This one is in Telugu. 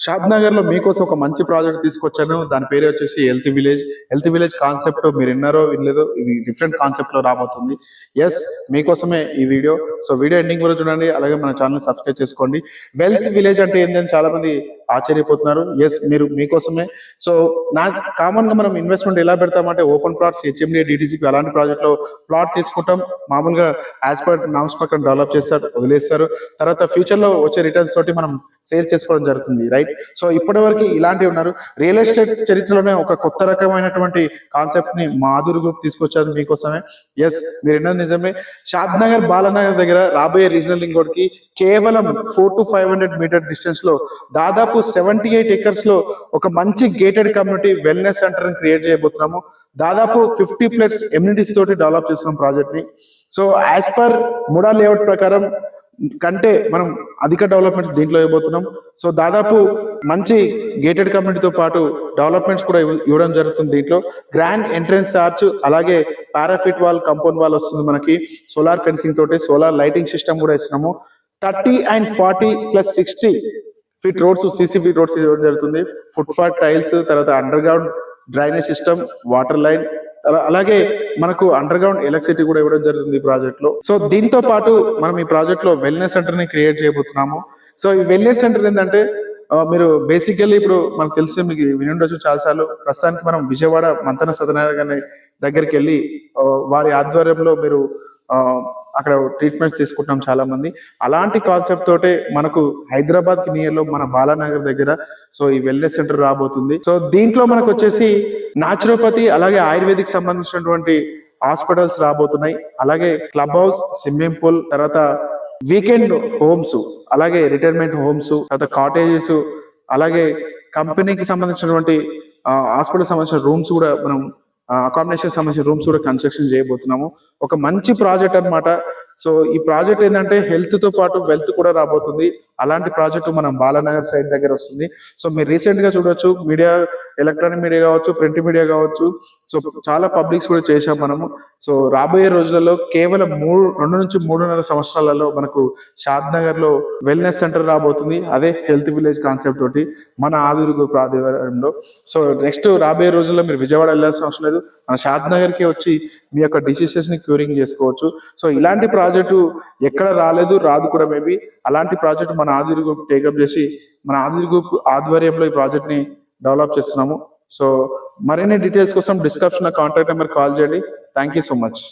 షాద్ నగర్ లో మీకోసం ఒక మంచి ప్రాజెక్ట్ తీసుకొచ్చాను. దాని పేరు వచ్చేసి health village. Health village concept మీరు విన్నారో వినలేదో, ఇది డిఫరెంట్ కాన్సెప్ట్ లో రాబోతుంది. ఎస్, మీకోసమే ఈ వీడియో. సో వీడియో ఎండింగ్ వరకు చూడండి, అలాగే మన ఛానల్ సబ్స్క్రైబ్ చేసుకోండి. వెల్త్ విలేజ్ అంటే ఏంటని చాలా మంది ఆశ్చర్యపోతున్నారు. ఎస్, మీకోసమే. సో కామన్ గా మనం ఇన్వెస్ట్మెంట్ ఎలా పెడతామంటే ఓపెన్ ప్లాట్స్, హెచ్ఎండి, డిటిసిపి అలాంటి ప్రాజెక్ట్ లో ప్లాట్ తీసుకుంటాం. మామూలుగా యాజ్ పర్ నామ్స్ ప్రకారం డెవలప్ చేస్తారు, వదిలేస్తారు. తర్వాత ఫ్యూచర్ లో వచ్చే రిటర్న్స్ తోటి మనం సేల్ చేసుకోవడం జరుగుతుంది, రైట్? సో ఇప్పటి వరకు ఇలాంటివి ఉన్నారు. రియల్ ఎస్టేట్ చరిత్రలోనే ఒక కొత్త రకమైనటువంటి కాన్సెప్ట్ ని మాధురి గ్రూప్ తీసుకొచ్చారు మీకోసమే. ఎస్, మీరు ఎన్నో నిజమే. షాద్ నగర్, బాలానగర్ దగ్గర రాబోయే రీజనల్ లింక్ రోడ్ కి కేవలం 400 to 500 మీటర్ డిస్టెన్స్ లో దాదాపు 78 acres లో ఒక మంచి గేటెడ్ కమ్యూనిటీ వెల్నెస్ సెంటర్ ని క్రియేట్ చేయబోతున్నాము. దాదాపు 50+ ఎమ్యూనిటీస్ తోటి డెవలప్ చేస్తున్నాం ప్రాజెక్ట్ ని. So as per MUDA layout ప్రకారం కంటే మనం అధిక డెవలప్మెంట్స్ దీంట్లో ఇవ్వబోతున్నాం. సో దాదాపు మంచి గేటెడ్ కమ్యూనిటీతో పాటు డెవలప్మెంట్స్ కూడా ఇవ్వడం జరుగుతుంది. దీంట్లో గ్రాండ్ ఎంట్రన్స్ ఆర్చ్, అలాగే పారాఫిట్ వాల్, కంపౌండ్ వాల్ వస్తుంది మనకి. సోలార్ ఫెన్సింగ్ తోటి సోలార్ లైటింగ్ సిస్టమ్ కూడా ఇస్తున్నాము. 30 and 40 + 60 feet roads, CC roads ఇవ్వడం జరుగుతుంది. ఫుట్పాత్ టైల్స్, తర్వాత under ground drainage system, water line, అలాగే మనకు అండర్ గ్రౌండ్ ఎలక్ట్రిసిటీ కూడా ఇవ్వడం జరుగుతుంది ఈ ప్రాజెక్ట్ లో. సో దీంతో పాటు మనం ఈ ప్రాజెక్ట్ లో వెల్నెస్ సెంటర్ ని క్రియేట్ చేయబోతున్నాము. సో ఈ వెల్నెస్ సెంటర్ ఏంటంటే మీరు బేసికల్లీ ఇప్పుడు మనకు తెలిసి మీకు వినుండొచ్చు చాలాసార్లు. ప్రస్తుతానికి మనం విజయవాడ మంతన సత్యనారాయణ గారి దగ్గరికి వెళ్ళి వారి ఆధ్వర్యంలో మీరు అక్కడ ట్రీట్మెంట్స్ తీసుకుంటున్నాం చాలా మంది. అలాంటి కాన్సెప్ట్ తోటే మనకు హైదరాబాద్ కి నియర్ లో మన బాలానగర్ దగ్గర సో ఈ వెల్నెస్ సెంటర్ రాబోతుంది. సో దీంట్లో మనకు వచ్చేసి నాచురోపతి, అలాగే ఆయుర్వేదిక్ సంబంధించినటువంటి హాస్పిటల్స్ రాబోతున్నాయి. అలాగే క్లబ్ హౌస్, స్విమ్మింగ్ పూల్, తర్వాత వీకెండ్ హోమ్స్, అలాగే రిటైర్మెంట్ హోమ్స్, తర్వాత కాటేజెస్, అలాగే కంపెనీకి సంబంధించినటువంటి హాస్పిటల్ సంబంధించిన రూమ్స్ కూడా మనం అకామిడేషన్ సంబంధించిన రూమ్స్ కూడా కన్స్ట్రక్షన్ చేయబోతున్నాము. ఒక మంచి ప్రాజెక్ట్ అన్నమాట. సో ఈ ప్రాజెక్ట్ ఏంటంటే హెల్త్ తో పాటు వెల్త్ కూడా రాబోతుంది. అలాంటి ప్రాజెక్టు మనం బాలానగర్ సైడ్ దగ్గర వస్తుంది. సో మీరు రీసెంట్ గా చూడొచ్చు, మీడియా, ఎలక్ట్రానిక్ మీడియా కావచ్చు, ప్రింట్ మీడియా కావచ్చు, సో చాలా పబ్లిక్స్ కూడా చేశాం మనము. సో రాబోయే రోజులలో కేవలం 2 నుంచి 3.5 సంవత్సరాలలో మనకు షాద్ నగర్ లో వెల్నెస్ సెంటర్ రాబోతుంది. అదే హెల్త్ విలేజ్ కాన్సెప్ట్ తోటి మన ఆధునిక ప్రాధికారంలో. సో నెక్స్ట్ రాబోయే రోజుల్లో మీరు విజయవాడ వెళ్ళాల్సిన అవసరం లేదు, మన షాద్ నగర్ కి వచ్చి మీ యొక్క డిసీజెస్ ని క్యూరింగ్ చేసుకోవచ్చు. సో ఇలాంటి ప్రాజెక్టు ఎక్కడ రాదు కూడా మేబీ. అలాంటి ప్రాజెక్ట్ మన ఆధునిక గ్రూప్ టేకప్ చేసి మన ఆధునిక గ్రూప్ ఆధ్వర్యంలో ఈ ప్రాజెక్ట్ ని డెవలప్ చేస్తున్నాము. సో మరిన్ని డీటెయిల్స్ కోసం డిస్క్రిప్షన్ కాంటాక్ట్ నెంబర్ కాల్ చేయండి. Thank you so much.